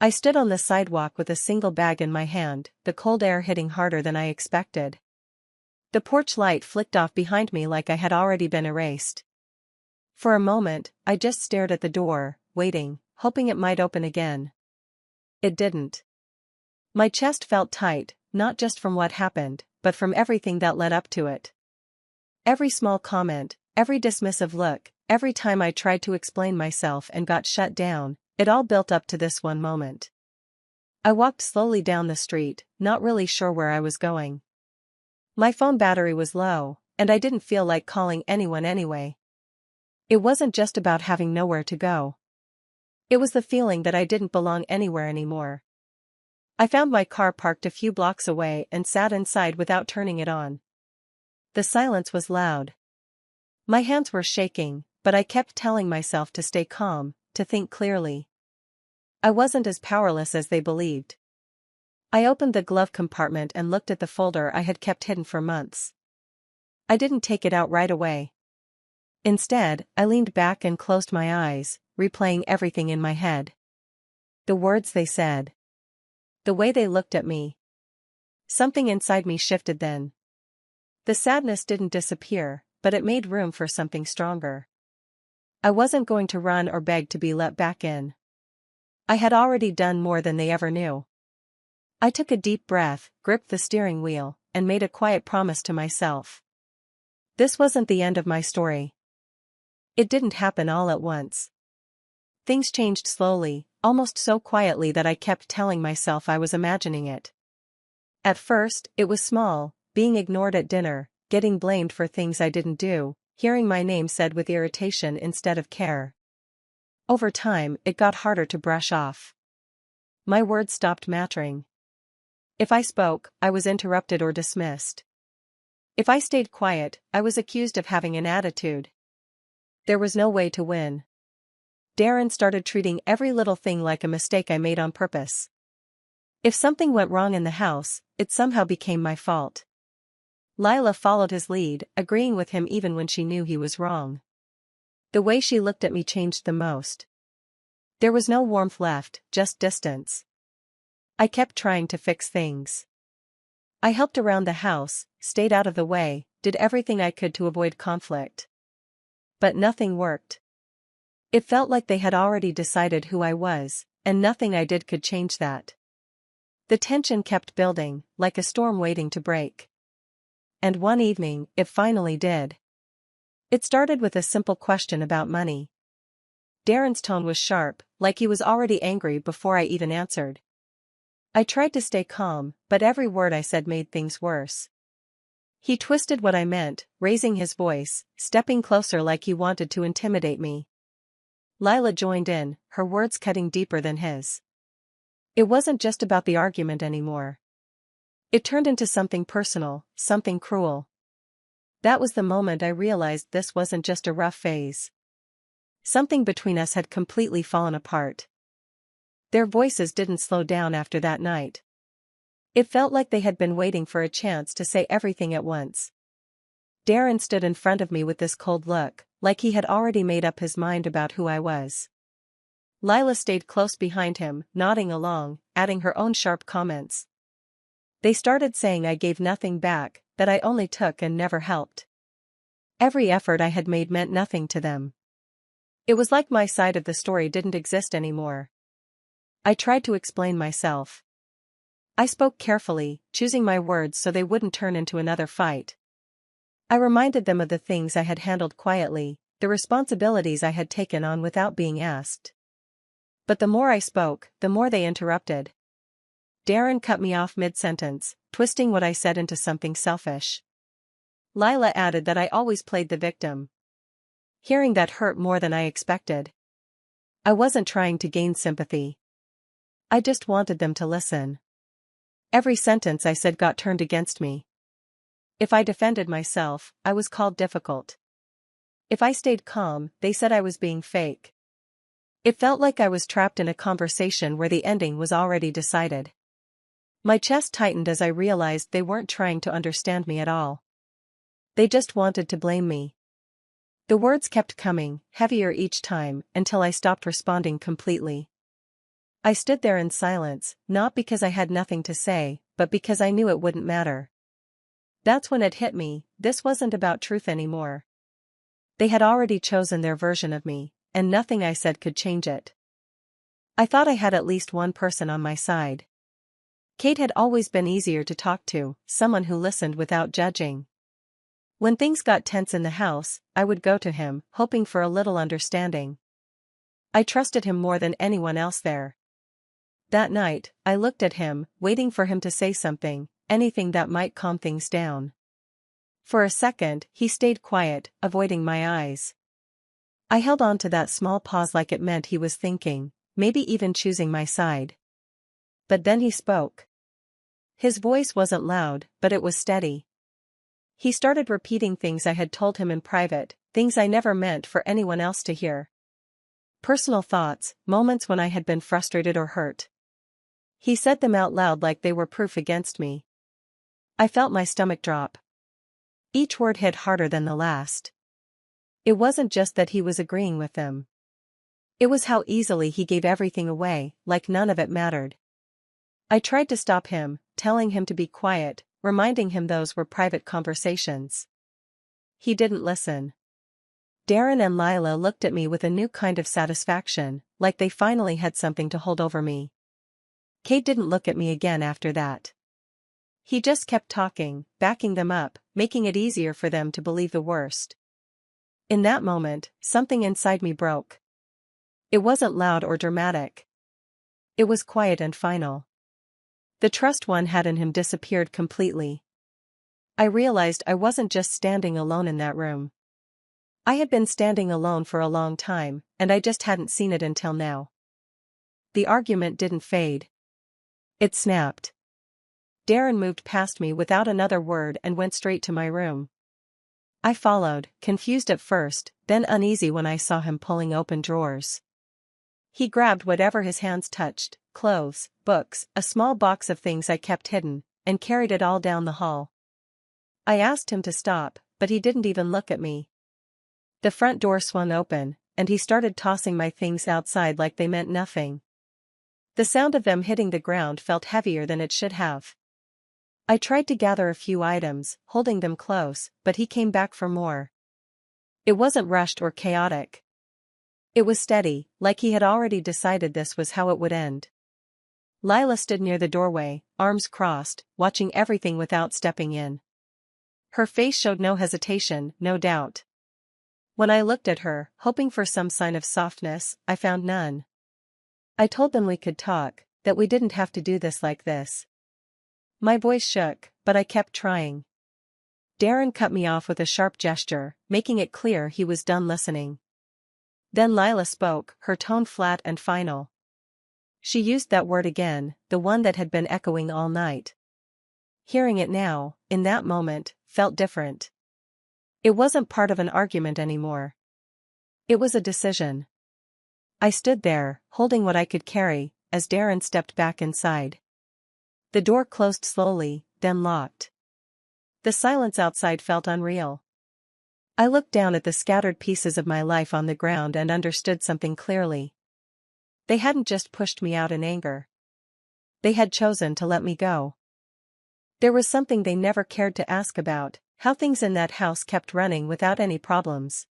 I stood on the sidewalk with a single bag in my hand, the cold air hitting harder than I expected. The porch light flicked off behind me like I had already been erased. For a moment, I just stared at the door, waiting, hoping it might open again. It didn't. My chest felt tight, not just from what happened, but from everything that led up to it. Every small comment, every dismissive look, every time I tried to explain myself and got shut down, it all built up to this one moment. I walked slowly down the street, not really sure where I was going. My phone battery was low, and I didn't feel like calling anyone anyway. It wasn't just about having nowhere to go. It was the feeling that I didn't belong anywhere anymore. I found my car parked a few blocks away and sat inside without turning it on. The silence was loud. My hands were shaking, but I kept telling myself to stay calm, to think clearly. I wasn't as powerless as they believed. I opened the glove compartment and looked at the folder I had kept hidden for months. I didn't take it out right away. Instead, I leaned back and closed my eyes, replaying everything in my head. The words they said. The way they looked at me. Something inside me shifted then. The sadness didn't disappear, but it made room for something stronger. I wasn't going to run or beg to be let back in. I had already done more than they ever knew. I took a deep breath, gripped the steering wheel, and made a quiet promise to myself. This wasn't the end of my story. It didn't happen all at once. Things changed slowly, almost so quietly that I kept telling myself I was imagining it. At first, it was small, being ignored at dinner, getting blamed for things I didn't do, hearing my name said with irritation instead of care. Over time, it got harder to brush off. My words stopped mattering. If I spoke, I was interrupted or dismissed. If I stayed quiet, I was accused of having an attitude. There was no way to win. Darren started treating every little thing like a mistake I made on purpose. If something went wrong in the house, it somehow became my fault. Lila followed his lead, agreeing with him even when she knew he was wrong. The way she looked at me changed the most. There was no warmth left, just distance. I kept trying to fix things. I helped around the house, stayed out of the way, did everything I could to avoid conflict. But nothing worked. It felt like they had already decided who I was, and nothing I did could change that. The tension kept building, like a storm waiting to break. And one evening, it finally did. It started with a simple question about money. Darren's tone was sharp, like he was already angry before I even answered. I tried to stay calm, but every word I said made things worse. He twisted what I meant, raising his voice, stepping closer like he wanted to intimidate me. Lila joined in, her words cutting deeper than his. It wasn't just about the argument anymore. It turned into something personal, something cruel. That was the moment I realized this wasn't just a rough phase. Something between us had completely fallen apart. Their voices didn't slow down after that night. It felt like they had been waiting for a chance to say everything at once. Darren stood in front of me with this cold look, like he had already made up his mind about who I was. Lila stayed close behind him, nodding along, adding her own sharp comments. They started saying I gave nothing back, that I only took and never helped. Every effort I had made meant nothing to them. It was like my side of the story didn't exist anymore. I tried to explain myself. I spoke carefully, choosing my words so they wouldn't turn into another fight. I reminded them of the things I had handled quietly, the responsibilities I had taken on without being asked. But the more I spoke, the more they interrupted. Darren cut me off mid-sentence, twisting what I said into something selfish. Lila added that I always played the victim. Hearing that hurt more than I expected. I wasn't trying to gain sympathy. I just wanted them to listen. Every sentence I said got turned against me. If I defended myself, I was called difficult. If I stayed calm, they said I was being fake. It felt like I was trapped in a conversation where the ending was already decided. My chest tightened as I realized they weren't trying to understand me at all. They just wanted to blame me. The words kept coming, heavier each time, until I stopped responding completely. I stood there in silence, not because I had nothing to say, but because I knew it wouldn't matter. That's when it hit me, this wasn't about truth anymore. They had already chosen their version of me, and nothing I said could change it. I thought I had at least one person on my side. Kate had always been easier to talk to, someone who listened without judging. When things got tense in the house, I would go to him, hoping for a little understanding. I trusted him more than anyone else there. That night, I looked at him, waiting for him to say something, anything that might calm things down. For a second, he stayed quiet, avoiding my eyes. I held on to that small pause like it meant he was thinking, maybe even choosing my side. But then he spoke. His voice wasn't loud, but it was steady. He started repeating things I had told him in private, things I never meant for anyone else to hear. Personal thoughts, moments when I had been frustrated or hurt. He said them out loud like they were proof against me. I felt my stomach drop. Each word hit harder than the last. It wasn't just that he was agreeing with them. It was how easily he gave everything away, like none of it mattered. I tried to stop him, telling him to be quiet, reminding him those were private conversations. He didn't listen. Darren and Lila looked at me with a new kind of satisfaction, like they finally had something to hold over me. Kate didn't look at me again after that. He just kept talking, backing them up, making it easier for them to believe the worst. In that moment, something inside me broke. It wasn't loud or dramatic. It was quiet and final. The trust one had in him disappeared completely. I realized I wasn't just standing alone in that room. I had been standing alone for a long time, and I just hadn't seen it until now. The argument didn't fade. It snapped. Darren moved past me without another word and went straight to my room. I followed, confused at first, then uneasy when I saw him pulling open drawers. He grabbed whatever his hands touched, clothes, books, a small box of things I kept hidden, and carried it all down the hall. I asked him to stop, but he didn't even look at me. The front door swung open, and he started tossing my things outside like they meant nothing. The sound of them hitting the ground felt heavier than it should have. I tried to gather a few items, holding them close, but he came back for more. It wasn't rushed or chaotic. It was steady, like he had already decided this was how it would end. Lila stood near the doorway, arms crossed, watching everything without stepping in. Her face showed no hesitation, no doubt. When I looked at her, hoping for some sign of softness, I found none. I told them we could talk, that we didn't have to do this like this. My voice shook, but I kept trying. Darren cut me off with a sharp gesture, making it clear he was done listening. Then Lila spoke, her tone flat and final. She used that word again, the one that had been echoing all night. Hearing it now, in that moment, felt different. It wasn't part of an argument anymore. It was a decision. I stood there, holding what I could carry, as Darren stepped back inside. The door closed slowly, then locked. The silence outside felt unreal. I looked down at the scattered pieces of my life on the ground and understood something clearly. They hadn't just pushed me out in anger. They had chosen to let me go. There was something they never cared to ask about, how things in that house kept running without any problems.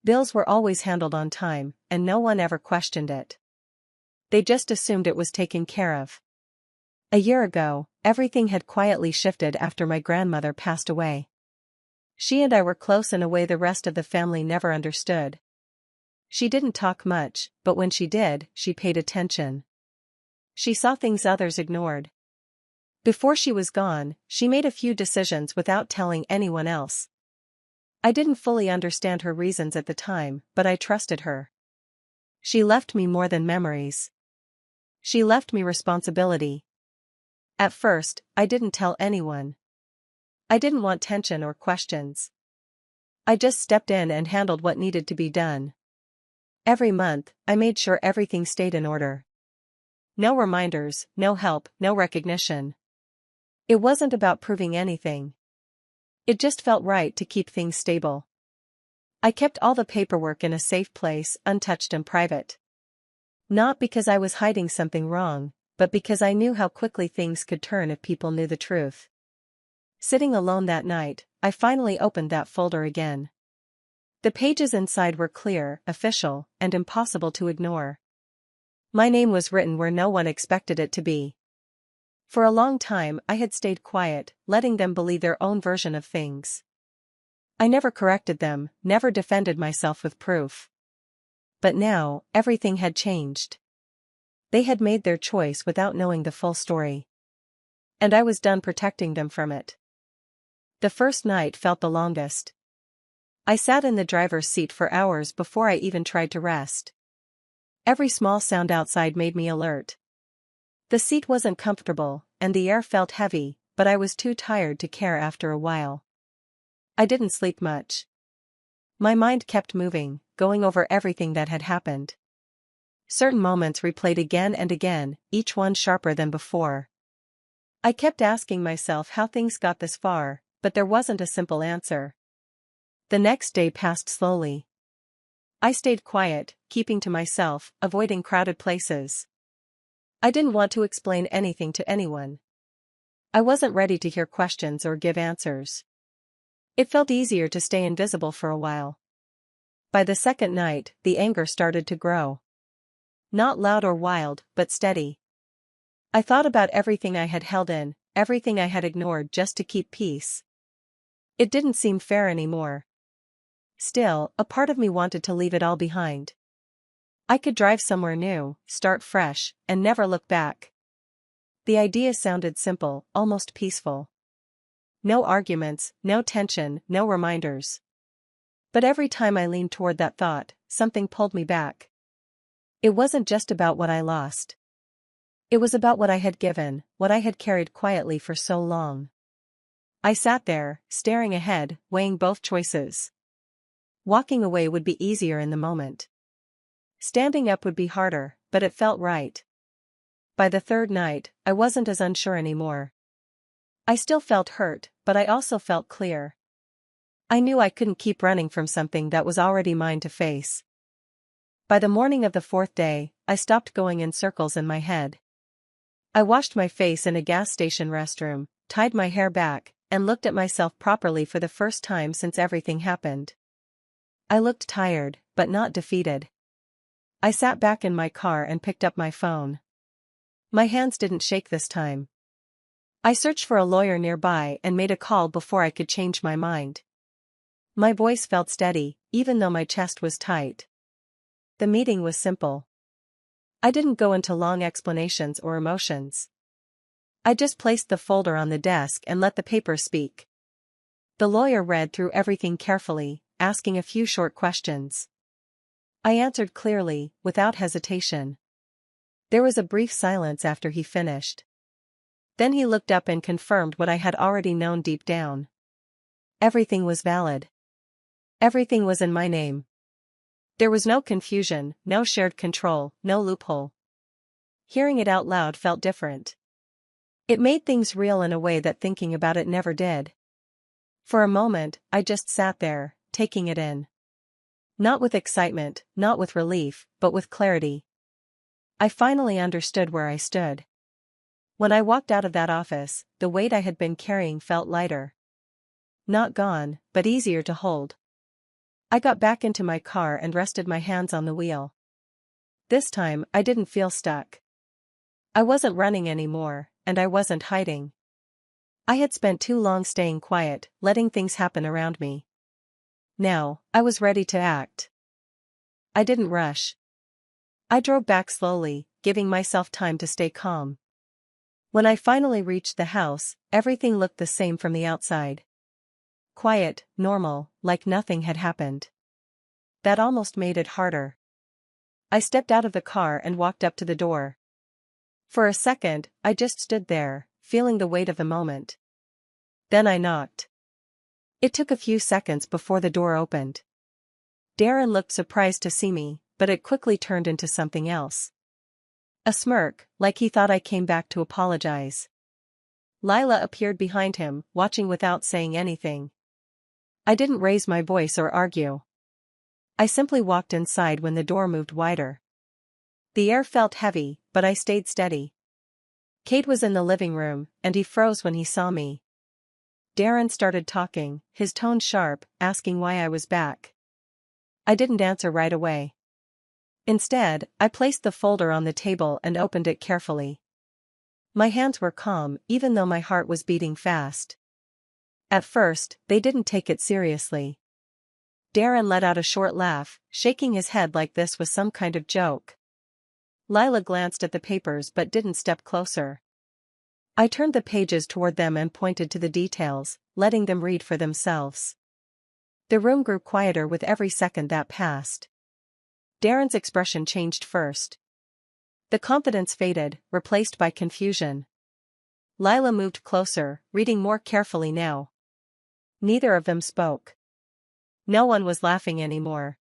Bills were always handled on time, and no one ever questioned it. They just assumed it was taken care of. A year ago, everything had quietly shifted after my grandmother passed away. She and I were close in a way the rest of the family never understood. She didn't talk much, but when she did, she paid attention. She saw things others ignored. Before she was gone, she made a few decisions without telling anyone else. I didn't fully understand her reasons at the time, but I trusted her. She left me more than memories. She left me responsibility. At first, I didn't tell anyone. I didn't want tension or questions. I just stepped in and handled what needed to be done. Every month, I made sure everything stayed in order. No reminders, no help, no recognition. It wasn't about proving anything. It just felt right to keep things stable. I kept all the paperwork in a safe place, untouched and private. Not because I was hiding something wrong, but because I knew how quickly things could turn if people knew the truth. Sitting alone that night, I finally opened that folder again. The pages inside were clear, official, and impossible to ignore. My name was written where no one expected it to be. For a long time I had stayed quiet, letting them believe their own version of things. I never corrected them, never defended myself with proof. But now, everything had changed. They had made their choice without knowing the full story. And I was done protecting them from it. The first night felt the longest. I sat in the driver's seat for hours before I even tried to rest. Every small sound outside made me alert. The seat wasn't comfortable, and the air felt heavy, but I was too tired to care after a while. I didn't sleep much. My mind kept moving, going over everything that had happened. Certain moments replayed again and again, each one sharper than before. I kept asking myself how things got this far, but there wasn't a simple answer. The next day passed slowly. I stayed quiet, keeping to myself, avoiding crowded places. I didn't want to explain anything to anyone. I wasn't ready to hear questions or give answers. It felt easier to stay invisible for a while. By the second night, the anger started to grow. Not loud or wild, but steady. I thought about everything I had held in, everything I had ignored just to keep peace. It didn't seem fair anymore. Still, a part of me wanted to leave it all behind. I could drive somewhere new, start fresh, and never look back. The idea sounded simple, almost peaceful. No arguments, no tension, no reminders. But every time I leaned toward that thought, something pulled me back. It wasn't just about what I lost. It was about what I had given, what I had carried quietly for so long. I sat there, staring ahead, weighing both choices. Walking away would be easier in the moment. Standing up would be harder, but it felt right. By the third night, I wasn't as unsure anymore. I still felt hurt, but I also felt clear. I knew I couldn't keep running from something that was already mine to face. By the morning of the fourth day, I stopped going in circles in my head. I washed my face in a gas station restroom, tied my hair back, and looked at myself properly for the first time since everything happened. I looked tired, but not defeated. I sat back in my car and picked up my phone. My hands didn't shake this time. I searched for a lawyer nearby and made a call before I could change my mind. My voice felt steady, even though my chest was tight. The meeting was simple. I didn't go into long explanations or emotions. I just placed the folder on the desk and let the paper speak. The lawyer read through everything carefully, asking a few short questions. I answered clearly, without hesitation. There was a brief silence after he finished. Then he looked up and confirmed what I had already known deep down. Everything was valid. Everything was in my name. There was no confusion, no shared control, no loophole. Hearing it out loud felt different. It made things real in a way that thinking about it never did. For a moment, I just sat there, taking it in. Not with excitement, not with relief, but with clarity. I finally understood where I stood. When I walked out of that office, the weight I had been carrying felt lighter. Not gone, but easier to hold. I got back into my car and rested my hands on the wheel. This time, I didn't feel stuck. I wasn't running anymore, and I wasn't hiding. I had spent too long staying quiet, letting things happen around me. Now, I was ready to act. I didn't rush. I drove back slowly, giving myself time to stay calm. When I finally reached the house, everything looked the same from the outside. Quiet, normal, like nothing had happened. That almost made it harder. I stepped out of the car and walked up to the door. For a second, I just stood there, feeling the weight of the moment. Then I knocked. It took a few seconds before the door opened. Darren looked surprised to see me, but it quickly turned into something else. A smirk, like he thought I came back to apologize. Lila appeared behind him, watching without saying anything. I didn't raise my voice or argue. I simply walked inside when the door moved wider. The air felt heavy, but I stayed steady. Kate was in the living room, and he froze when he saw me. Darren started talking, his tone sharp, asking why I was back. I didn't answer right away. Instead, I placed the folder on the table and opened it carefully. My hands were calm, even though my heart was beating fast. At first, they didn't take it seriously. Darren let out a short laugh, shaking his head like this was some kind of joke. Lila glanced at the papers but didn't step closer. I turned the pages toward them and pointed to the details, letting them read for themselves. The room grew quieter with every second that passed. Darren's expression changed first. The confidence faded, replaced by confusion. Lila moved closer, reading more carefully now. Neither of them spoke. No one was laughing anymore.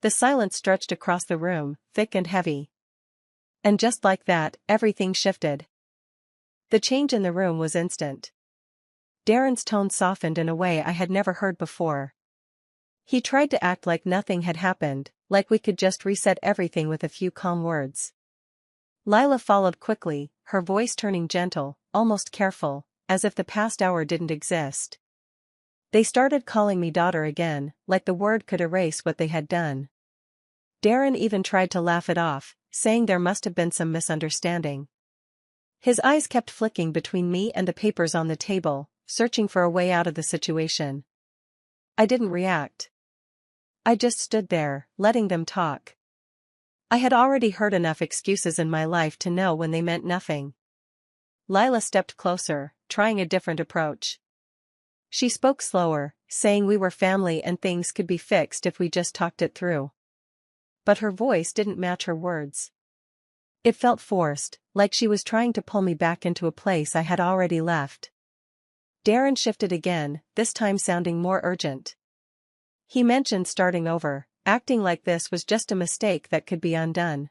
The silence stretched across the room, thick and heavy. And just like that, everything shifted. The change in the room was instant. Darren's tone softened in a way I had never heard before. He tried to act like nothing had happened, like we could just reset everything with a few calm words. Lila followed quickly, her voice turning gentle, almost careful, as if the past hour didn't exist. They started calling me daughter again, like the word could erase what they had done. Darren even tried to laugh it off, saying there must have been some misunderstanding. His eyes kept flicking between me and the papers on the table, searching for a way out of the situation. I didn't react. I just stood there, letting them talk. I had already heard enough excuses in my life to know when they meant nothing. Lila stepped closer, trying a different approach. She spoke slower, saying we were family and things could be fixed if we just talked it through. But her voice didn't match her words. It felt forced, like she was trying to pull me back into a place I had already left. Darren shifted again, this time sounding more urgent. He mentioned starting over, acting like this was just a mistake that could be undone.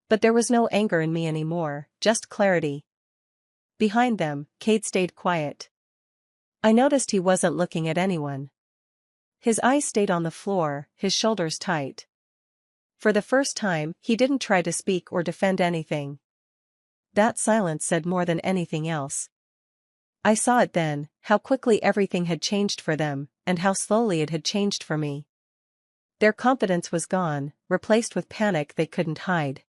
But there was no anger in me anymore, just clarity. Behind them, Kate stayed quiet. I noticed he wasn't looking at anyone. His eyes stayed on the floor, his shoulders tight. For the first time, he didn't try to speak or defend anything. That silence said more than anything else. I saw it then, how quickly everything had changed for them, and how slowly it had changed for me. Their confidence was gone, replaced with panic they couldn't hide.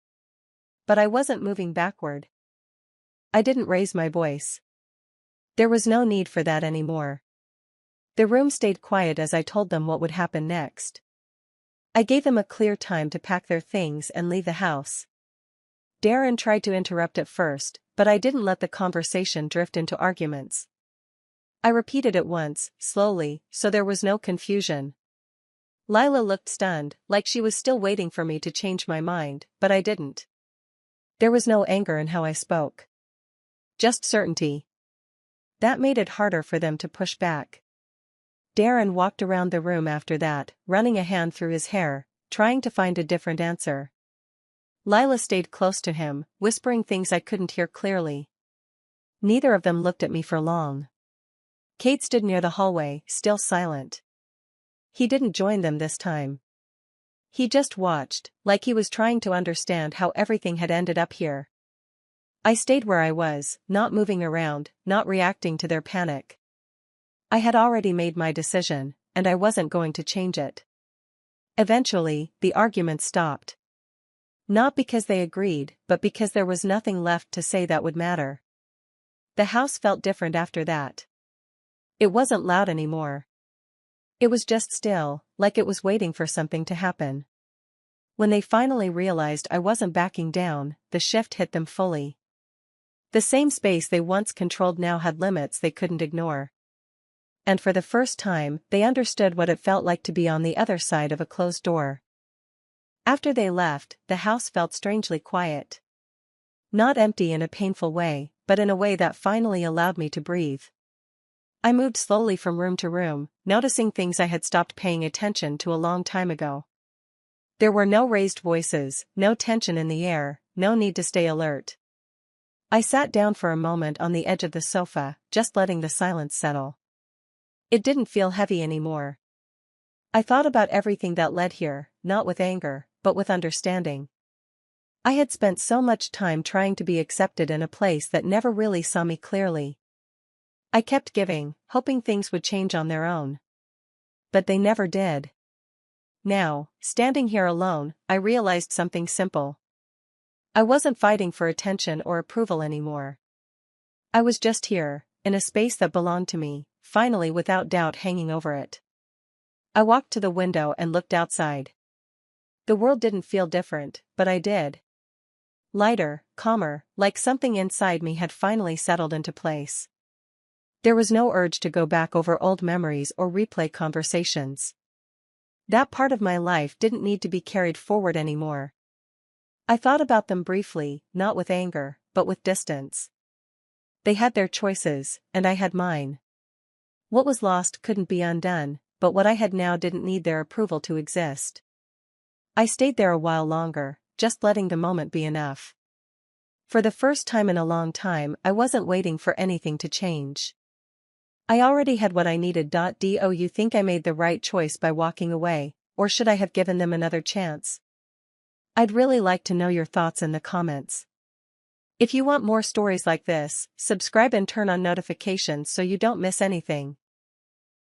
But I wasn't moving backward. I didn't raise my voice. There was no need for that anymore. The room stayed quiet as I told them what would happen next. I gave them a clear time to pack their things and leave the house. Darren tried to interrupt at first, but I didn't let the conversation drift into arguments. I repeated it once, slowly, so there was no confusion. Lila looked stunned, like she was still waiting for me to change my mind, but I didn't. There was no anger in how I spoke. Just certainty. That made it harder for them to push back. Darren walked around the room after that, running a hand through his hair, trying to find a different answer. Lila stayed close to him, whispering things I couldn't hear clearly. Neither of them looked at me for long. Kate stood near the hallway, still silent. He didn't join them this time. He just watched, like he was trying to understand how everything had ended up here. I stayed where I was, not moving around, not reacting to their panic. I had already made my decision, and I wasn't going to change it. Eventually, the argument stopped. Not because they agreed, but because there was nothing left to say that would matter. The house felt different after that. It wasn't loud anymore. It was just still, like it was waiting for something to happen. When they finally realized I wasn't backing down, the shift hit them fully. The same space they once controlled now had limits they couldn't ignore. And for the first time, they understood what it felt like to be on the other side of a closed door. After they left, the house felt strangely quiet. Not empty in a painful way, but in a way that finally allowed me to breathe. I moved slowly from room to room, noticing things I had stopped paying attention to a long time ago. There were no raised voices, no tension in the air, no need to stay alert. I sat down for a moment on the edge of the sofa, just letting the silence settle. It didn't feel heavy anymore. I thought about everything that led here, not with anger, but with understanding. I had spent so much time trying to be accepted in a place that never really saw me clearly. I kept giving, hoping things would change on their own. But they never did. Now, standing here alone, I realized something simple. I wasn't fighting for attention or approval anymore. I was just here, in a space that belonged to me, finally without doubt hanging over it. I walked to the window and looked outside. The world didn't feel different, but I did. Lighter, calmer, like something inside me had finally settled into place. There was no urge to go back over old memories or replay conversations. That part of my life didn't need to be carried forward anymore. I thought about them briefly, not with anger, but with distance. They had their choices, and I had mine. What was lost couldn't be undone, but what I had now didn't need their approval to exist. I stayed there a while longer, just letting the moment be enough. For the first time in a long time, I wasn't waiting for anything to change. I already had what I needed. Do you think I made the right choice by walking away, or should I have given them another chance? I'd really like to know your thoughts in the comments. If you want more stories like this, subscribe and turn on notifications so you don't miss anything.